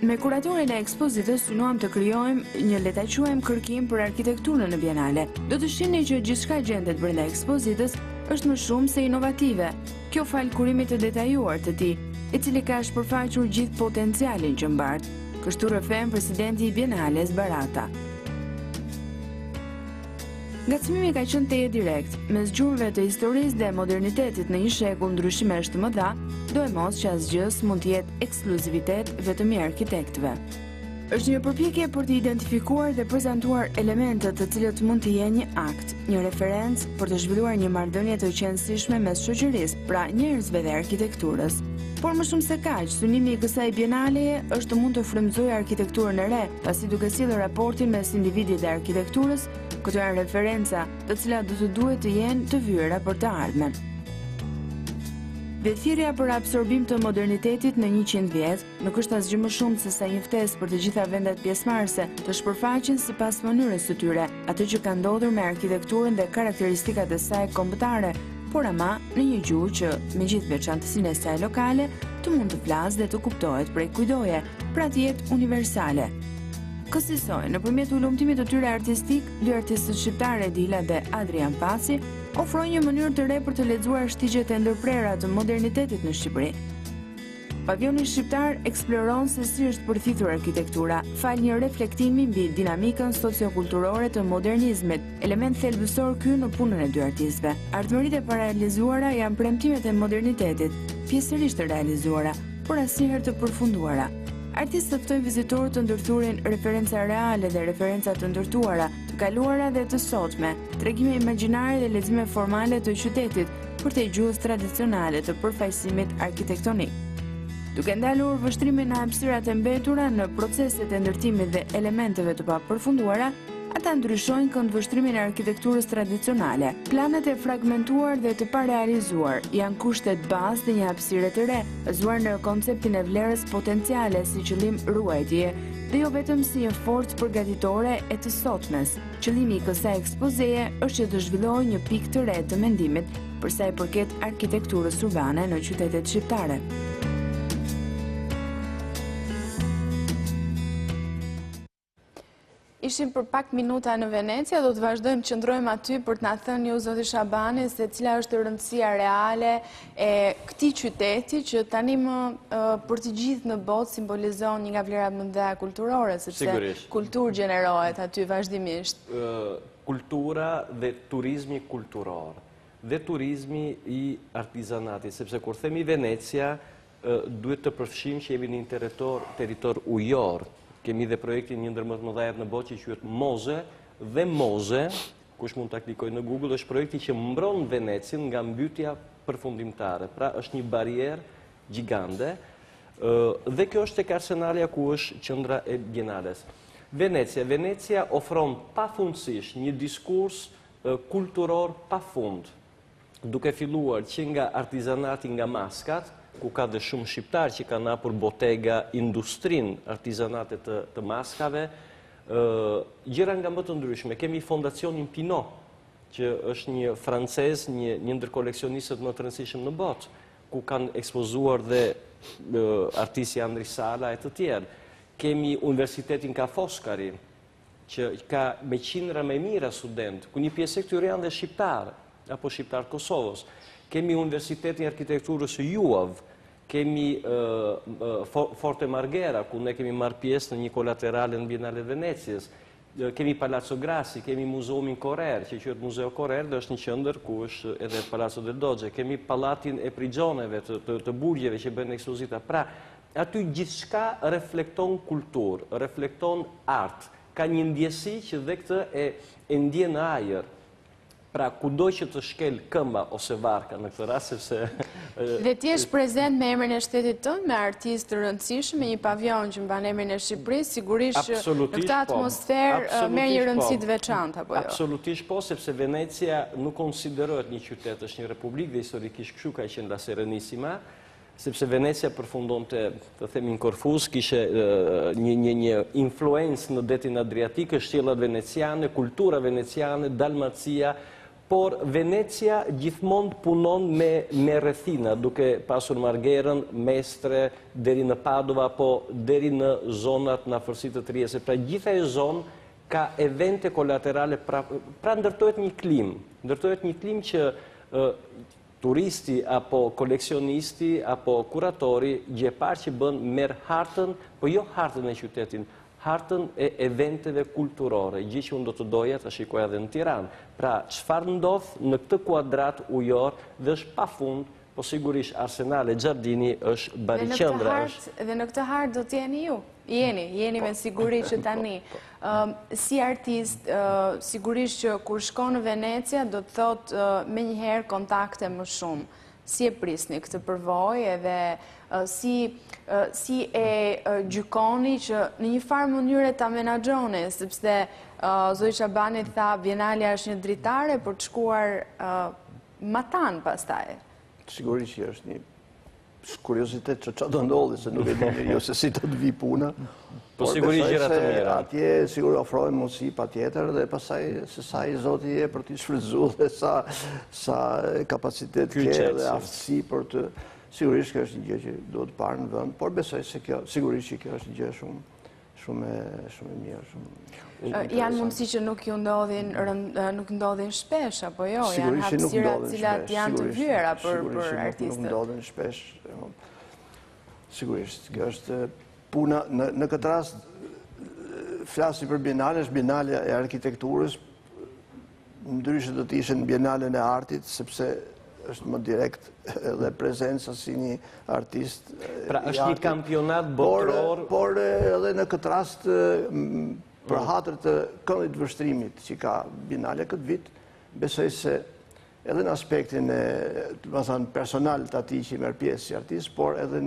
Speaker 1: Me kuratorin e ekspozitës synuam të krijojmë një, le ta quajmë, kërkim për arkitekturën në Bienale. Do të shihni që gjithçka gjendet brenda ekspozitës është më shumë se inovative. Kjo fal kurimit të detajuar të tij, i cili ka shpërfaqur gjithë potencialin që mbart. Kështu rrëfen presidenti i Bienales Barata. Ngacmimi ka qenë teje direkt, mes gjurmëve të historisë dhe modernitetit në një shekull ndryshimesh të mëdha, do e mos që asgjës mund të jetë ekskluzivitet vetëm i arkitektëve. Është një përpjekje për të identifikuar dhe prezantuar elementet të cilët mund të jenë një akt, një referencë për të zhvilluar një marrëdhënie të qëndrueshme mes shoqërisë, pra njerëzve dhe arkitekturës. Por më shumë se kaq, synimi i kësaj bienaleje është të mund të frymëzojë arkitekturën e re, pasi duke sjellë raportin mes individit dhe arkitekturës, këto janë referenca, të cilat do të duhet të jenë të vyera për të ardhmen. Thirrja për absorbim të modernitetit në 100 vjet nuk është asgjë më shumë se sa një ftesë për të gjitha vendet pjesëmarrëse të shpërfaqen sipas mënyrës së tyre atë që ka ndodhur me arkitekturën dhe karakteristikat e saj kombëtare, por ama në një gjuhë që, me gjithë veçantësinë e saj lokale, të mund të flasë dhe të kuptohet prej kujdoje, pra të jetë universale. Kësaj, nëpërmjet ulëmtimit të tyre artistik, 2 artistët shqiptarë, Dila dhe Adrian Paci, ofroi një mënyrë të re për të lexuar shtigjet e ndërprera të modernitetit në Shqipëri. Pavioni shqiptar eksploron se si është përfitur arkitektura, fal një reflektimi mbi dinamikën sociokulturore të modernizmit, element thelbësor ky në punën e dy artistëve. Ardhmëritë e pararealizuara janë premtimet e modernitetit, pjesërisht të realizuara, por asnjëherë të përfunduara. Artistët ftojnë vizitorët të ndërthurin referenca reale dhe referenca të ndërtuara, të kaluara dhe të sotme, tregime imagjinare dhe lexime formale të qytetit për të gjuhës tradicionale të përfaqësimit arkitektonik. Duke ndalur vështrimin në hapësirat e mbetura në proceset e ndërtimit dhe elementeve të papërfunduara, ata ndryshojnë këndvështrimin e arkitekturës tradicionale. Planet e fragmentuar dhe të parealizuar janë kushtet bazë të një hapësire të re, bazuar në konceptin e vlerës potenciale si qëllim ruajtje, dhe jo vetëm si një forcë përgatitore e të sotmes. Qëllimi i kësaj ekspozeje është që të zhvillojë një pikë të re të mendimit për sa i përket arkitekturës urbane në qytetet shqiptare. Ishim për pak minuta në Venecia, do të vazhdojmë qëndrojmë aty për të na thënë ju zoti Shabani se cila është rëndësia reale e këtij qyteti që tani më për të gjithë në botë simbolizon një nga vlerat më të mëdha kulturore, sepse kulturë gjenerohet aty vazhdimisht.
Speaker 3: Kultura dhe turizmi kulturor, dhe turizmi i artizanatit, sepse kur themi Venecia, duhet të përfshim që jemi një territor ujor. Kemi dhe projektin një ndër më të mëdhenj në botë që quhet Moze, dhe Moze, kush mund ta klikojë në Google, është projekti që mbron Venecin nga mbytyja përfundimtare. Pra është një barierë gjigande, dhe kjo është tek Arsenalia ku është qendra e Bienales. Venecia ofron pafundësisht një diskurs kulturor pafund, duke filluar që nga artizanati nga maskat, ku ka dhe shumë shqiptarë që kanë hapur botega industrin artizanate të maskave, gjëra nga më të ndryshme. Kemi fondacionin Pinot, që është një francez, një ndër koleksionistët më të rëndësishëm në botë, ku kanë ekspozuar dhe artisti Andri Sala e të tjerë. Kemi Universitetin Ka Foscari, që ka me qindra me mira student, ku një pjesë e këtyre janë dhe shqiptarë, apo shqiptarë Kosovës. Kemi Universitetin Arkitekturës Juav, kemi Forte Marghera, ku ne kemi marrë pjesë në një kolaterale në Bienale Venecias, kemi Palazzo Grassi, kemi Muzeumin Correr, që quhet Muzeo Correr, dhe është një qendër ku është edhe Palazzo del Doge, kemi Pallatin e Prigjoneve, të burgjeve që bëjnë ekspozita. Pra, aty gjithçka reflekton kulturë, reflekton art, ka një ndjesi që dhe këtë e ndjen në ajër. Pra, kudo që të shkel këmba ose varka në këtë rast, sepse...
Speaker 1: Dhe ti jesh prezent me emrin e shtetit tënd, me artistë të rëndësishëm, me një pavion që mban emrin e Shqipërisë, sigurisht në këtë atmosferë merr një rëndësi të veçantë apo jo?
Speaker 3: Absolutisht po, sepse Venecia nuk konsiderohet një qytet, është një republikë dhe historikisht kështu ka qenë la Serenissima, sepse Venecia përfundonte, të themi në Korfuz, kishe një influencë në detin Adriatik, shtjellat veneciane, kultura veneciane, Dalmacia, por Venecia gjithmonë punon me rrethina, duke pasur Margherën, Mestre, deri në Padova, po deri në zonat në afërsitë të Trieste. Pra gjitha e zonë ka evente kolaterale, pra ndërtohet një klim që turisti apo koleksionisti apo kuratori gjë e parë që bën merr hartën, po jo hartën e qytetin, hartën e eventeve kulturore, gjë që unë do të doja të shikoja edhe në Tiranë. Pra, çfarë ndodh në këtë kuadrat ujor dhe është pafund, po sigurisht Arsenale Giardini është bariqendra.
Speaker 1: Dhe në këtë hartë do t'jeni ju. Jeni me siguri që tani. Si artist, sigurisht që kur shkon në Venecia do të thotë me njëherë kontakte më shumë. Si e prisni këtë përvojë edhe si e gjykoni që në një farë mënyrë ta menaxhoni, sepse zoti Shabani tha Bienalja është një dritare për të shkuar matan pastaj.
Speaker 2: Sigurisht që është një kuriozitet që do ndodhi, se nuk e di jo se si do të vi puna.
Speaker 3: Po sigurisht gjëra të mira.
Speaker 2: Atje sigurisht ofrohen mundësi patjetër dhe pastaj se sa i Zoti je për të shfrytzuar dhe sa kapacitet ke dhe aftësi për të. Sigurisht kjo është një gjë që duhet parë në vend, por besoj se kjo sigurisht që kjo është një gjë shumë e mirë.
Speaker 1: Janë mundësi që nuk ndodhin shpesh, apo jo? Janë hapësira cilat janë të vlera për artistët.
Speaker 2: Nuk ndodhin shpesh. Sigurisht, kjo është puna, në këtë rast, flasi për bienale, është bienale e arkitekturës, ndryshe do të ishen bienalen e artit, sepse është më direkt edhe prezenca si një artist.
Speaker 3: Pra është një kampionat botëror.
Speaker 2: Por edhe në këtë rast, për hatër të këndit vështrimit që ka bienale këtë vit, besoj se edhe në aspektin personal të ati që i merë pjesë si artist, por edhe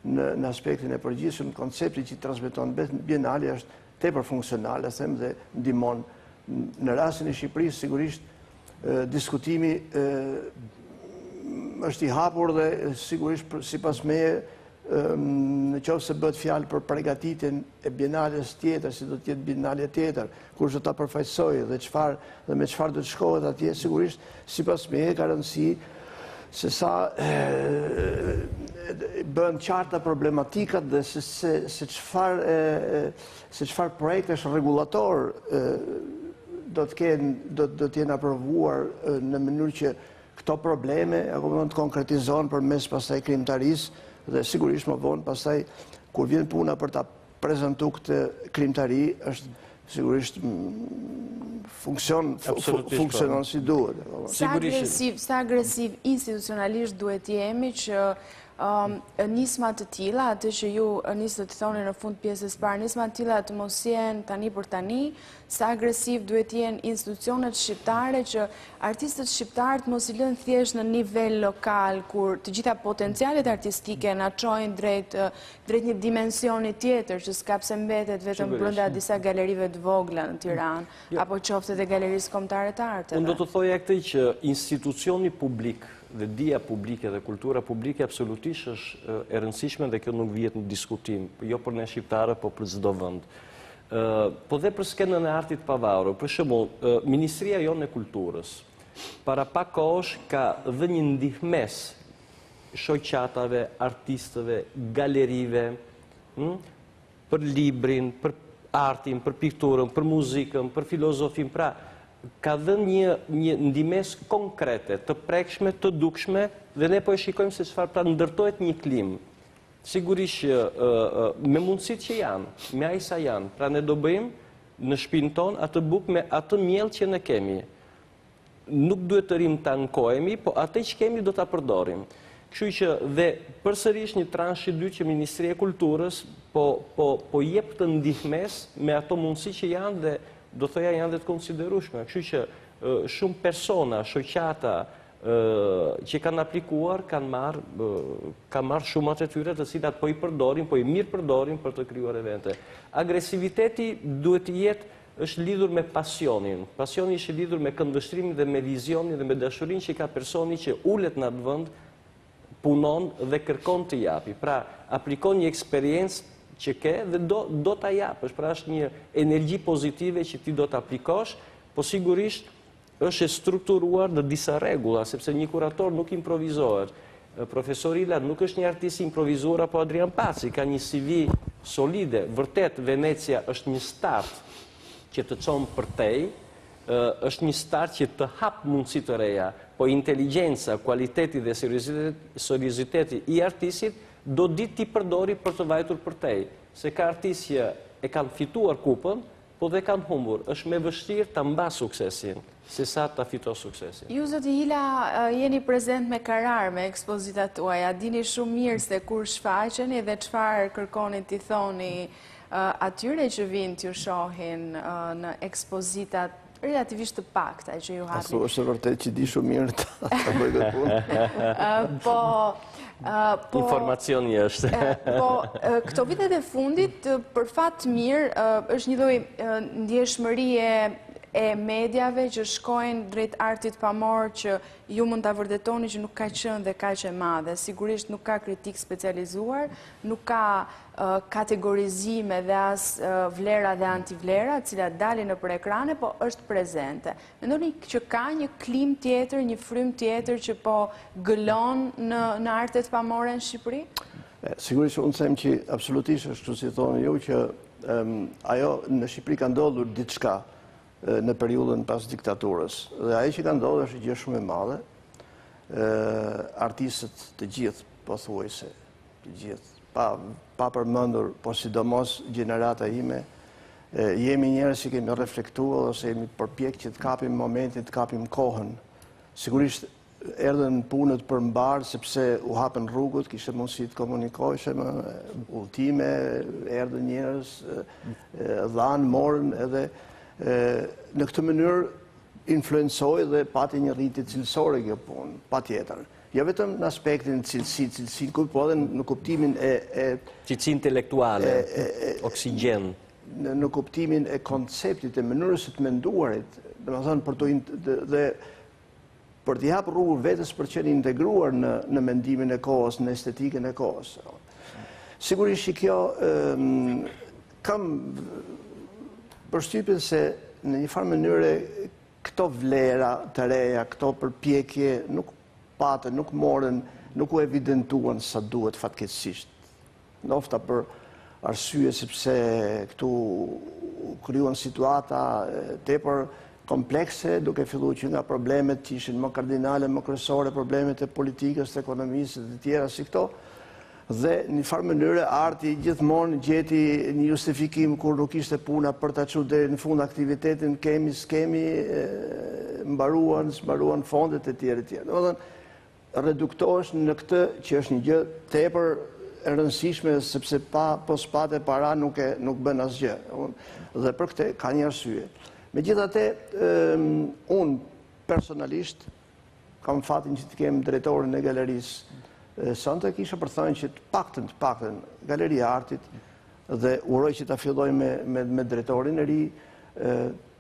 Speaker 2: në aspektin e përgjithshëm, koncepti që i transmeton bienale është tepër funksional, e them, dhe ndihmon. Në rastin e Shqipërisë, sigurisht, diskutimi është i hapur dhe sigurisht sipas meje, në qoftë se bëhet fjalë për përgatitjen e bienales tjetër, si do të jetë bienale tjetër, kush do ta përfaqësojë dhe me çfarë do të shkohet atje, sigurisht sipas meje ka rëndësi se sa bëhen qarta problematikat dhe se çfarë projektesh rregullator do të jenë aprovuar në mënyrë që këto probleme të konkretizohen përmes pastaj krijimtarisë dhe sigurisht më vonë pastaj kur vjen puna për ta prezantuar këtë krijimtari është sigurisht funksionon si duhet.
Speaker 1: Sa agresiv institucionalisht duhet jemi që nisma të tilla, atë që ju nisët të thoni në fund pjesës parë, nisma të tilla të mos jenë tani për tani, sa agresiv duhet jenë institucionet shqiptare që artistët shqiptarët mos i lënë thjesht në nivel lokal, kur të gjitha potencialet artistike na çojnë drejt një dimensioni tjetër që s'ka pse mbetet vetëm brenda disa galerive të vogla në Tiranë, apo qoftë edhe galerisë kombëtare të arteve.
Speaker 3: Unë do të thoja këtë që institucioni publik dhe dia publike dhe kultura publike absolutisht është e rëndësishme dhe kjo nuk vihet në diskutim, jo për ne shqiptarë, po për çdo vend. Po dhe për skenën e artit pavarur, për shembull, Ministria jonë e Kulturës, para pak kohësh ka dhe një ndihmes shoqatave, artistëve, galerive, për librin, për artin, për pikturën, për muzikën, për filozofin, pra ka dhe një ndihmes konkrete, të prekshme, të dukshme, dhe ne po e shikojmë se çfarë pra ndërtohet një klim. Sigurisht që me mundësit që janë, me aq sa janë, pra ne do bëjmë në shtëpinë tonë atë bukë me atë miell që ne kemi. Nuk duhet të rim të ankohemi, po atë që kemi do ta përdorim. Kështu që dhe përsërish një transhë i dytë që Ministria e Kulturës po jep të ndihmes me ato mundësi që janë dhe do thoja janë dhe të konsiderueshme. Kështu që shumë persona, shoqata që kanë aplikuar, kanë marrë shumat e tyre të cilat po i përdorin, po i mirë përdorin për të krijuar evente. Agresiviteti duhet të jetë është lidhur me pasionin. Pasioni është lidhur me këndvështrimin dhe me vizionin dhe me dashurinë që ka personi që ulet në atë vend, punon dhe kërkon të japi. Pra, aplikon një eksperiencë që ke dhe do të japësh. Pra, është një energji pozitive që ti do të aplikosh, po sigurisht është e strukturuar në disa rregulla, sepse një kurator nuk improvizohet. Profesor Ila nuk është një artist improvizuar apo Adrian Paci, ka një CV solide. Vërtet, Venecia është një start që të çon përtej, është një start që të hap mundësi të reja, po inteligjenca, kualiteti dhe serioziteti i artistit do ditë t'i përdori për të vajtur përtej. Se ka artistë që e kanë fituar kupën, po dhe kanë humbur. Është me vështirë ta mbas suksesin, se sa ta fitos suksesin.
Speaker 1: Ju, zoti Ila, jeni prezent me karar me ekspozitat tuaja. Dini shumë mirë se kur shfaqeni dhe çfarë kërkoni t'i thoni atyre që vinë t'ju shohin në ekspozitat relativisht të pakta që ju hapni.
Speaker 2: Ashtu është vërtet që di shumë mirë ta bëj këtë punë.
Speaker 3: Informacioni është.
Speaker 1: Po, këto vitet e fundit, për fat mirë, është një lloj ndjeshmërie e mediave që shkojnë drejt artit pamor që ju mund ta vërtetoni që nuk ka qenë dhe kaq e madhe. Sigurisht nuk ka kritik specializuar, nuk ka kategorizime dhe as vlera dhe antivlera, të cilat dalin nëpër ekrane, po është prezente. Mendoni që ka një klim tjetër, një frym tjetër që po gëlon në artet pamore në Shqipëri?
Speaker 2: Sigurisht unë them që absolutisht është kështu si thonë ju që ajo në Shqipëri ka ndodhur diçka në periudhën pas diktaturës. Dhe ajo që ka ndodhur është gjë shumë e madhe. Artistët të gjithë, pothuajse, të gjithë, pa përmendur, por sidomos gjenerata ime, jemi njerëz që kemi reflektuar ose jemi përpjek që të kapim momentin, të kapim kohën. Sigurisht erdhen punët për mbarë, sepse u hapën rrugët, kishte mundësi të komunikojshe me udhëtime, erdhen njerëz, dhanë, morën edhe në këtë mënyrë influencoi dhe pati një rritje cilësore kjo punë, patjetër. Jo vetëm në aspektin cilësi, po edhe në kuptimin e
Speaker 3: cilësi intelektuale, oksigjen.
Speaker 2: Në kuptimin e konceptit, e mënyrës së të menduarit, domethënë për t'i hapë rrugë vetës për qenë integruar në mendimin e kohës, në estetikën e kohës. Sigurisht që kjo kam përshtypjen se në një farë mënyre këto vlera të reja, këto përpjekje nuk patën, nuk morën, nuk u evidentuan sa duhet fatkeqësisht. Nofta për arsye sepse këtu krijuan situata tepër komplekse, duke filluar që nga problemet që ishin më kardinale, më kryesore, problemet e politikës, të ekonomisë dhe të tjera si këto, dhe në një farë mënyre arti gjithmonë gjeti një justifikim kur nuk ishte puna për ta çuar deri në fund aktivitetin, kemi, s'kemi, mbaruan fondet e tjera. Domethënë reduktohesh në këtë që është një gjë tepër e rëndësishme sepse pos pate para nuk bën asgjë. Dhe për këtë ka një arsye. Megjithatë, unë personalisht kam fatin që të kem drejtorin e galerisë sonte, kisha për thënë që të paktën Galeria e Artit dhe uroj që ta filloj me drejtorin e ri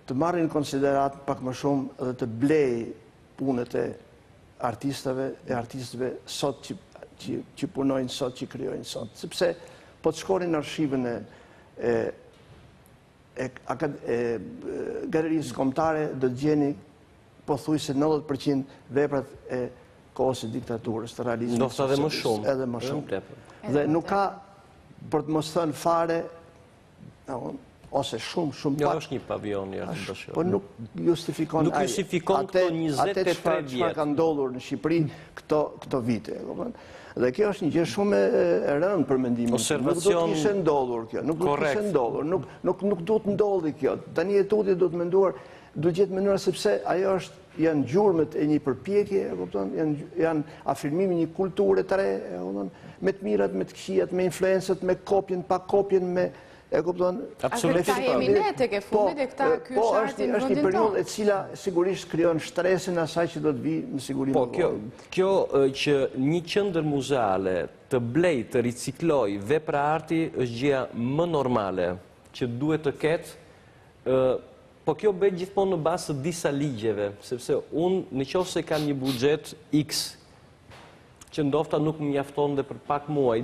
Speaker 2: të marrin në konsiderat pak më shumë dhe të blej punët e artistëve sot që punojnë sot, që krijojnë sot. Sepse po të shkonin në arshivën e galerisë kombëtare do të gjeni pothuajse 90% veprat e kohës së diktaturës, të realizmit.
Speaker 3: Ndoshta edhe më shumë.
Speaker 2: Edhe më shumë. Dhe nuk ka, për të mos thënë fare, ose shumë pak.
Speaker 3: Jo, është një pavion i Artit Bashkëor.
Speaker 2: Po nuk justifikon
Speaker 3: këto 23
Speaker 2: çfarë ka ndodhur në Shqipëri këto vite. Dhe kjo është një gjë shumë e rëndë për mendimin. Nuk do të kishte ndodhur kjo, nuk do të kishte ndodhur, nuk do të ndodhi kjo. Tani etudi do të menduar, do të gjetë mënyra sepse ajo janë gjurmët e një përpjekje, e kupton, janë afirmimi një kulture të re, e kupton, me të mirat, me të këqijat, me influencët, me kopjen, pa kopjen, me e kupton?
Speaker 1: Absolutisht. Ata jemi ne tek e fundit e këta ky është arti në vendin tonë. Është një periudhë e cila sigurisht krijon stresin asaj që do të vi në siguri më vonë.
Speaker 3: Kjo që një qendër muzeale të blej, të ricikloj vepra arti është gjëja më normale që duhet të ketë, po kjo bëhet gjithmonë në bazë të disa ligjeve, sepse unë nëse kam një buxhet X që ndofta nuk më mjafton dhe për pak muaj,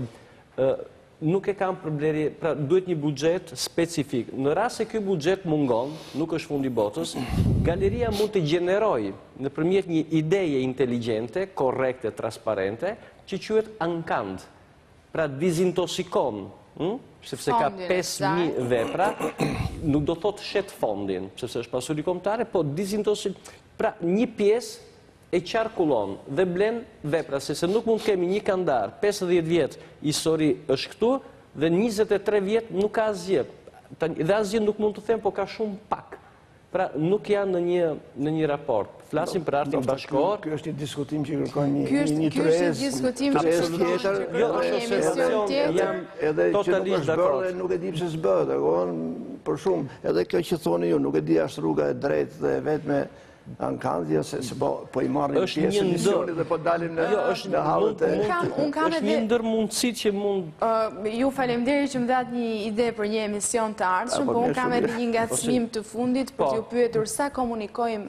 Speaker 3: nuk e kam problemi, pra duhet një buxhet specifik. Në rast se ky buxhet mungon, nuk është fundi botës, galeria mund të gjenerojë nëpërmjet një ideje inteligjente, korrekte, transparente, që quhet ankand. Pra dizintoxikon, sepse ka 5.000 vepra, nuk do thotë shet fondin, sepse është pasuri kombëtare, po dizintoxikon. Pra një pjesë e qarkullon dhe blen vepra, se nuk mund kemi një kandar, 50 vjet histori është këtu, dhe 23 vjet nuk ka asgjë. Dhe asgjë nuk mund të them, po ka shumë pak. Pra nuk janë në një raport. Flasim për artin bashkëkor.
Speaker 2: Ky është një diskutim që kërkon një
Speaker 1: tjetër. Ky është një diskutim që
Speaker 3: jo, është jam totalisht dakord.
Speaker 2: Nuk e di pse s'bëhet, për shumë. Edhe kjo që thoni ju, nuk e di është rruga e drejtë dhe vetme ankandja, se po I marrin pjesë në misionit dhe po dalim në hallet e...
Speaker 3: është një ndër mundësit që mund...
Speaker 1: Ju faleminderit që më dhat një ide për një emision të ardhshëm, po unë kam edhe një ngacmim të fundit për t'ju pyetur sa komunikojmë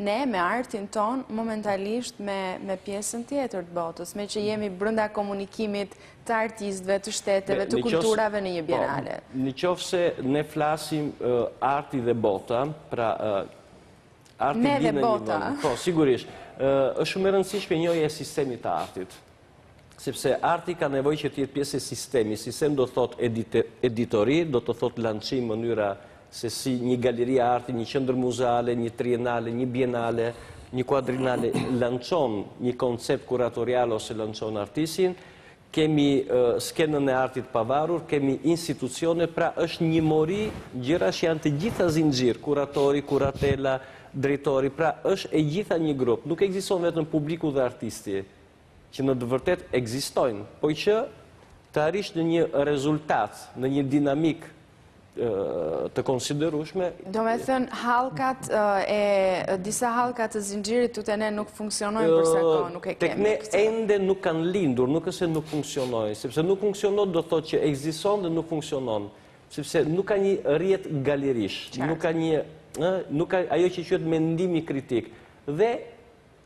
Speaker 1: ne me artin ton momentalisht me pjesën tjetër të botës, me që jemi brenda komunikimit të artistëve, të shteteve, të kulturave në një bienale.
Speaker 3: Në qoftë se ne flasim arti dhe bota, pra
Speaker 1: me dhe bota.
Speaker 3: Po, sigurisht. është shumë e rëndësishme njohja e sistemit të artit. sepse arti ka nevojë që të jetë pjesë e sistemi. Sistem do të thotë editori, do të thotë lançim, mënyra se si një galeri arti, një qendër muzeale, një trienale, një bienale, një quadrinale lançon një koncept kuratorial ose lançon artistin. Kemi skenën e artit pavarur, kemi institucione, pra është një mori, gjëra që janë të gjitha zinxhir, kuratori, kuratela, drejtori, pra është e gjitha një grup. Nuk ekziston vetëm publiku dhe artisti, që në të vërtet ekzistojnë, po që të arrish në një rezultat, në një dinamik të konsiderueshme.
Speaker 1: Do me thënë, halkat disa halkat të zinxhirit të ne nuk funksionojnë përsa kohë nuk e kemi.
Speaker 3: Tek ne ende nuk kanë lindur, nuk është se nuk funksionojnë, sepse nuk funksionon do thotë që ekziston dhe nuk funksionon, sepse nuk ka një rrjet galerish, nuk ka ajo që quhet mendimi kritik. Dhe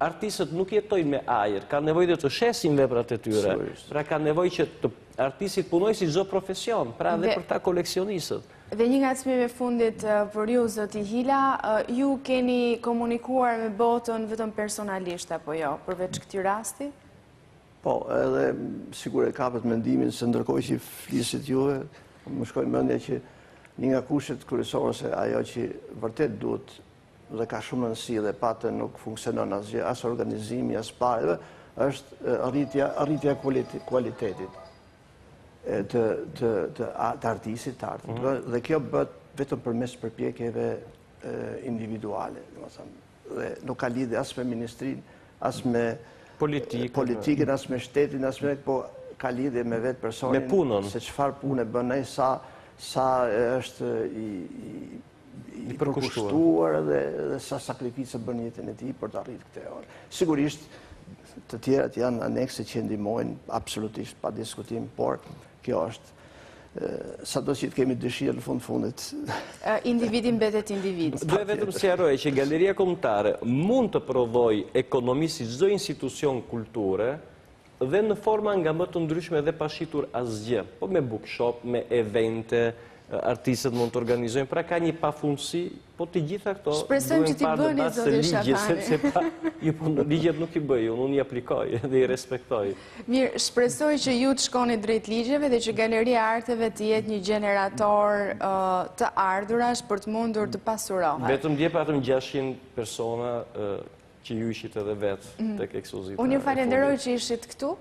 Speaker 3: artistët nuk jetojnë me ajër, ka nevojë të shesin veprat e tyre, pra ka nevojë që artistit punojnë si çdo profesion, pra dhe për ta koleksionistët.
Speaker 1: Dhe një nga çmime fundit për ju, zoti Hila, ju keni komunikuar me botën vetëm personalisht apo jo, përveç këtij rasti?
Speaker 2: Po, edhe sigur e kapët mendimin se ndërkohë që flisit juve, më shkojnë mendja që një nga kushtet kryesore se ajo që vërtet duhet dhe ka shumë rëndësi dhe patë nuk funksionon asgjë, as organizimi, as parë, është arritja kualitetit të artistit, të artit. Dhe kjo bët vetëm përmes përpjekjeve individuale. Dhe nuk ka lidhje as me ministrinë, as me politikën, as me shtetin, as me po ka lidhje me vetë personin.
Speaker 3: Me punën.
Speaker 2: Se çfarë punë bën ai, sa është i përkushtuar dhe sa sakrificë bën jetën e tij për të arritur këtë orë. Sigurisht, të tjerat janë anekse që ndihmojnë absolutisht pa diskutim, por kjo është sado që të kemi dëshirë në fundit.
Speaker 1: Individi mbetet individ.
Speaker 3: Do e vetëm sqaroj që Galeria Kombëtare mund të prodhojë ekonomi si çdo institucion kulture dhe në forma nga më të ndryshme dhe pa shitur asgjë, po me bookshop, me evente, artistët mund të organizojnë, pra ka një pafundësi, po të gjitha këto
Speaker 1: shpresojmë që t'i bëni, zoti Shabani.
Speaker 3: Sepse ligjet nuk i bëj, unë i aplikoj dhe i respektoj.
Speaker 1: Mirë, shpresoj që ju të shkoni drejt ligjeve dhe që Galeria e Arteve të jetë një gjenerator të ardhurash për të mundur të pasurohet.
Speaker 3: Vetëm dje patëm 600 persona që ju ishit edhe vetë tek ekspozita.
Speaker 1: Unë ju falenderoj që ishit këtu.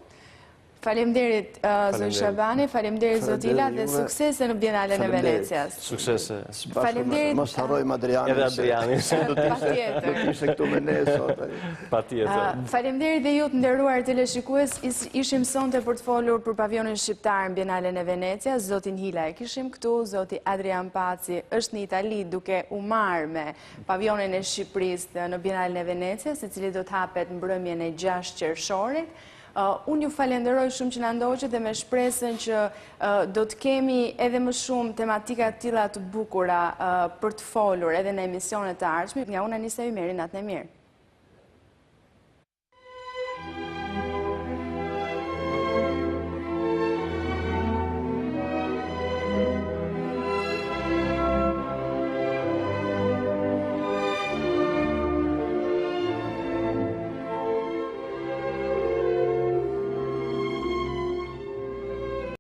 Speaker 1: Faleminderit zoti Shabani, faleminderit zoti Hila dhe suksese në Bienalen e Venecias.
Speaker 3: Suksese.
Speaker 2: Faleminderit. Mos harrojmë Adrianin.
Speaker 3: Edhe Adrianin.
Speaker 2: Do të ishte këtu me ne sot.
Speaker 3: Patjetër.
Speaker 1: Faleminderit dhe ju të nderuar teleshikues, ishim sonte për të folur për pavionin shqiptar në Bienalen e Venecias. Zotin Hila e kishim këtu, zoti Adrian Paci është në Itali duke u marrë me pavionin e Shqipërisë në Bienalen e Venecias, i cili do të hapet në mbrëmjen e 6 qershorit. Unë ju falenderoj shumë që na ndoqët dhe me shpresën që do të kemi edhe më shumë tematika të tilla të bukura për të folur edhe në emisionet të ardhshme. Nga unë Anisa Ymeri, natën e mirë.